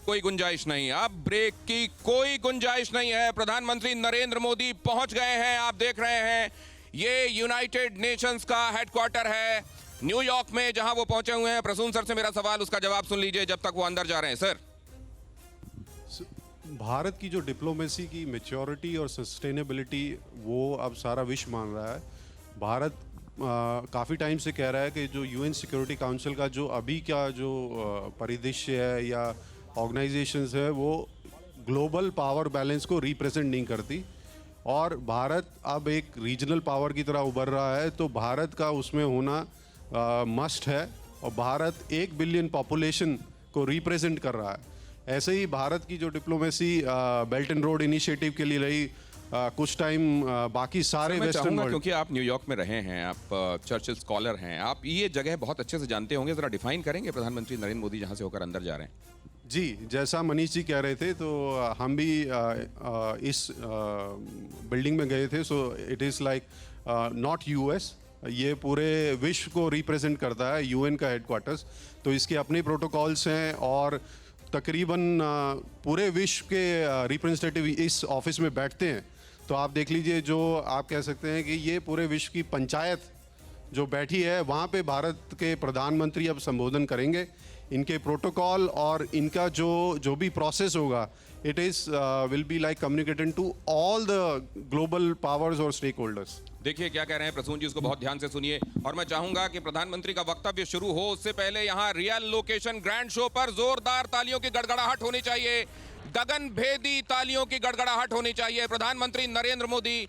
कोई गुंजाइश नहीं, अब ब्रेक की कोई गुंजाइश नहीं है। प्रधानमंत्री नरेंद्र मोदी पहुंच गए हैं। आप देख रहे हैं ये यूनाइटेड नेशंस का हेडक्वार्टर है न्यूयॉर्क में, जहां वो पहुंचे हुए हैं। प्रसून सर से मेरा सवाल, उसका जवाब सुन लीजिए जब तक वो अंदर जा रहे हैं। सर, भारत की जो डिप्लोमेसी की मैच्योरिटी और सस्टेनेबिलिटी वो अब सारा विश्व मान रहा है। भारत काफ़ी टाइम से कह रहा है कि जो यूएन सिक्योरिटी काउंसिल का जो अभी का जो परिदृश्य है या ऑर्गेनाइजेशंस है वो ग्लोबल पावर बैलेंस को रिप्रेजेंट नहीं करती, और भारत अब एक रीजनल पावर की तरह उभर रहा है। तो भारत का उसमें होना मस्ट है, और भारत 1 बिलियन पॉपुलेशन को रिप्रेजेंट कर रहा है। ऐसे ही भारत की जो diplomacy belt and road initiative के लिए रही कुछ टाइम, बाकी सारे वेस्टर्न वर्ल्ड। क्योंकि आप न्यूयॉर्क में रहे हैं, आप चर्चिल स्कॉलर हैं, आप ये जगह बहुत अच्छे से जानते होंगे, जरा डिफाइन करेंगे प्रधानमंत्री नरेंद्र मोदी जहां से होकर अंदर जा रहे हैं। जी, जैसा मनीष जी कह रहे थे, तो हम भी इस बिल्डिंग में गए थे। So it is like not US, ये पूरे विश्व को रिप्रेजेंट करता है, यूएन का हेडक्वार्टर्स। तो इसके अपने प्रोटोकॉल्स हैं, और तकरीबन पूरे विश्व के रिप्रेजेंटेटिव इस ऑफिस में बैठते हैं। तो आप देख लीजिए, जो आप कह सकते हैं कि ये पूरे विश्व की पंचायत जो बैठी है, वहाँ पे भारत के प्रधानमंत्री अब संबोधन करेंगे। इनके प्रोटोकॉल और इनका जो भी प्रोसेस होगा, it is will be like communicated to all the global powers और स्टेक होल्डर्स। देखिए क्या कह रहे हैं प्रसून जी, उसको बहुत ध्यान से सुनिए। और मैं चाहूंगा कि प्रधानमंत्री का वक्तव्य शुरू हो उससे पहले यहाँ रियल लोकेशन ग्रैंड शो पर जोरदार तालियों की गड़गड़ाहट होनी चाहिए, गगन भेदी तालियों की गड़गड़ाहट होनी चाहिए। प्रधानमंत्री नरेंद्र मोदी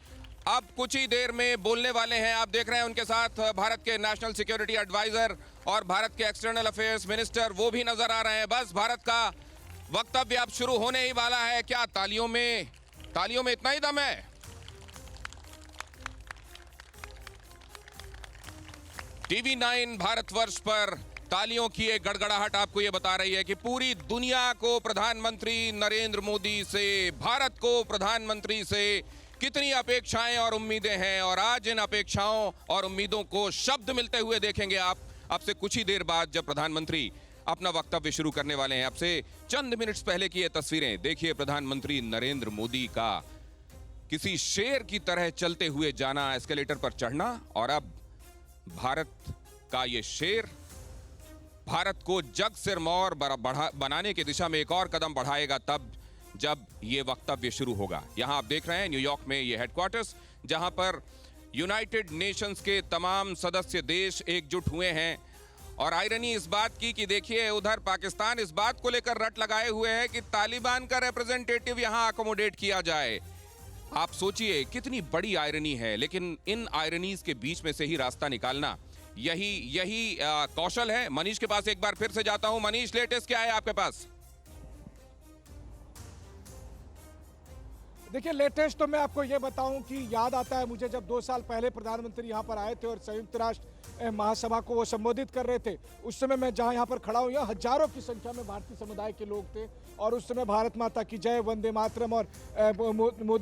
अब कुछ ही देर में बोलने वाले हैं। आप देख रहे हैं उनके साथ भारत के नेशनल सिक्योरिटी एडवाइजर और भारत के एक्सटर्नल अफेयर्स मिनिस्टर, वो भी नजर आ रहे हैं। बस भारत का वक्तव्य अब शुरू होने ही वाला है। क्या तालियों में इतना ही दम है? टीवी 9 भारतवर्ष पर तालियों की एक गड़गड़ाहट आपको यह बता रही है कि पूरी दुनिया को प्रधानमंत्री नरेंद्र मोदी से, भारत को प्रधानमंत्री से कितनी अपेक्षाएं और उम्मीदें हैं। और आज इन अपेक्षाओं और उम्मीदों को शब्द मिलते हुए देखेंगे आप अब से कुछ ही देर बाद, जब प्रधानमंत्री अपना वक्तव्य शुरू करने वाले हैं। अब से चंद मिनट्स पहले की ये तस्वीरें देखिए, प्रधानमंत्री नरेंद्र मोदी का किसी शेर की तरह चलते हुए जाना, एस्केलेटर पर चढ़ना, और अब भारत का ये शेर भारत को जग सिरमौर बनाने की दिशा में एक और कदम बढ़ाएगा तब जब ये वक्तव्य शुरू होगा। यहां आप देख रहे हैं न्यूयॉर्क में ये हेडक्वार्टर्स, जहां पर यूनाइटेड नेशंस के तमाम सदस्य देश एकजुट हुए हैं। और आयरनी इस बात की कि देखिए उधर पाकिस्तान इस बात को लेकर रट लगाए हुए है कि तालिबान का रिप्रेजेंटेटिव यहां अकोमोडेट किया जाए। आप सोचिए कितनी बड़ी आयरनी है, लेकिन इन आयरनीज के बीच में से ही रास्ता निकालना, यही कौशल है। मनीष के पास एक बार फिर से जाता हूं। मनीष, लेटेस्ट क्या है आपके पास? देखिए, लेटेस्ट तो मैं आपको ये बताऊं कि याद आता है मुझे जब 2 साल पहले प्रधानमंत्री यहाँ पर आए थे और संयुक्त राष्ट्र महासभा को वो संबोधित कर रहे थे। उस समय मैं जहाँ यहाँ पर खड़ा हूँ, यहाँ हजारों की संख्या में भारतीय समुदाय के लोग थे, और उस समय भारत माता की जय, वंदे मातरम और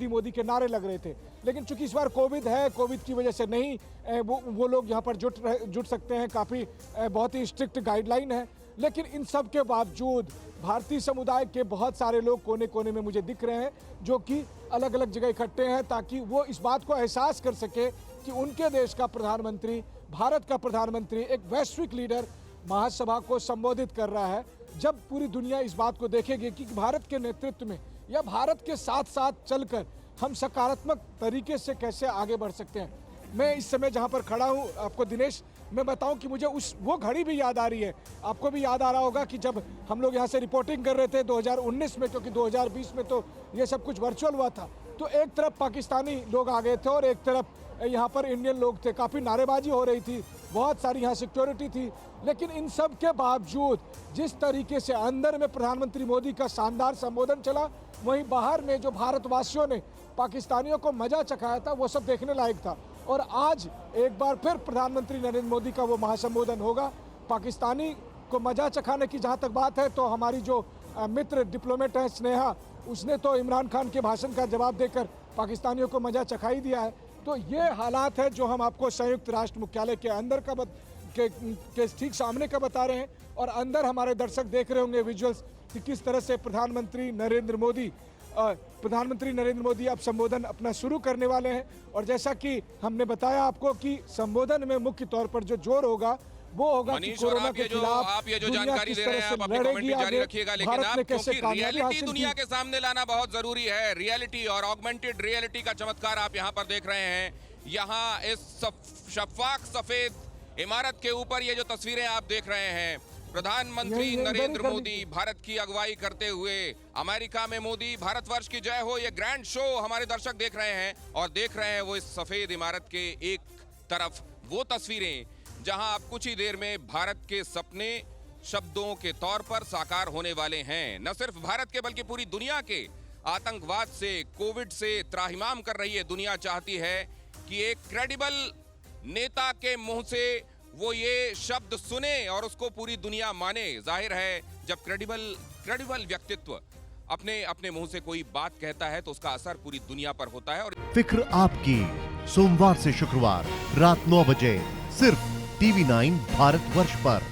मोदी के नारे लग रहे थे। लेकिन चूंकि इस बार कोविड है, कोविड की वजह से नहीं वो लोग यहाँ पर जुट सकते हैं। काफ़ी बहुत ही स्ट्रिक्ट गाइडलाइन है, लेकिन इन सब के बावजूद भारतीय समुदाय के बहुत सारे लोग कोने कोने में मुझे दिख रहे हैं, जो कि अलग अलग जगह इकट्ठे हैं, ताकि वो इस बात को एहसास कर सके कि उनके देश का प्रधानमंत्री, भारत का प्रधानमंत्री, एक वैश्विक लीडर महासभा को संबोधित कर रहा है। जब पूरी दुनिया इस बात को देखेगी कि भारत के नेतृत्व में या भारत के साथ साथ चलकर हम सकारात्मक तरीके से कैसे आगे बढ़ सकते हैं। मैं इस समय जहाँ पर खड़ा हूँ, आपको दिनेश मैं बताऊं कि मुझे वो घड़ी भी याद आ रही है। आपको भी याद आ रहा होगा कि जब हम लोग यहाँ से रिपोर्टिंग कर रहे थे 2019 में, क्योंकि 2020 में तो ये सब कुछ वर्चुअल हुआ था। तो एक तरफ पाकिस्तानी लोग आ गए थे और एक तरफ यहाँ पर इंडियन लोग थे। काफ़ी नारेबाजी हो रही थी, बहुत सारी यहाँ सिक्योरिटी थी। लेकिन इन सब के बावजूद जिस तरीके से अंदर में प्रधानमंत्री मोदी का शानदार संबोधन चला, वहीं बाहर में जो भारतवासियों ने पाकिस्तानियों को मजा चखाया था, वो सब देखने लायक था। और आज एक बार फिर प्रधानमंत्री नरेंद्र मोदी का वो महासंबोधन होगा। पाकिस्तानी को मजा चखाने की जहाँ तक बात है, तो हमारी जो मित्र डिप्लोमेट है स्नेहा, उसने तो इमरान खान के भाषण का जवाब देकर पाकिस्तानियों को मजा चखाई दिया है। तो ये हालात है जो हम आपको संयुक्त राष्ट्र मुख्यालय के अंदर का के ठीक सामने का बता रहे हैं। और अंदर हमारे दर्शक देख रहे होंगे विजुअल्स कि किस तरह से प्रधानमंत्री नरेंद्र मोदी अब संबोधन अपना शुरू करने वाले हैं। और जैसा कि हमने बताया आपको कि संबोधन में मुख्य तौर पर जो जोर होगा वो होगा कि मनीष, और कोरोना आप के ये जो खिलाफ जानकारी दे रहे हैं, आप अपनी कमेंट्री जारी रखिएगा, लेकिन आप क्योंकि रियलिटी दुनिया के सामने लाना बहुत जरूरी है। रियलिटी और ऑगमेंटेड रियलिटी का चमत्कार आप यहाँ पर देख रहे हैं। यहाँ इस शफाक सफेद इमारत के ऊपर ये जो तस्वीरें आप देख रहे हैं, प्रधानमंत्री नरेंद्र मोदी भारत की अगुवाई करते हुए, अमेरिका में मोदी, भारतवर्ष की जय हो, ये ग्रैंड शो हमारे दर्शक देख रहे हैं। और देख रहे हैं वो इस सफेद इमारत के एक तरफ वो तस्वीरें जहां आप कुछ ही देर में भारत के सपने शब्दों के तौर पर साकार होने वाले हैं। न सिर्फ भारत के बल्कि पूरी दुनिया के आतंकवाद से, कोविड से त्राहिमाम कर रही है दुनिया चाहती है कि एक क्रेडिबल नेता के मुंह से वो ये शब्द सुने और उसको पूरी दुनिया माने। जाहिर है जब क्रेडिबल व्यक्तित्व अपने मुंह से कोई बात कहता है तो उसका असर पूरी दुनिया पर होता है। और फिक्र आपकी, सोमवार से शुक्रवार रात 9 बजे सिर्फ TV9 भारतवर्ष पर।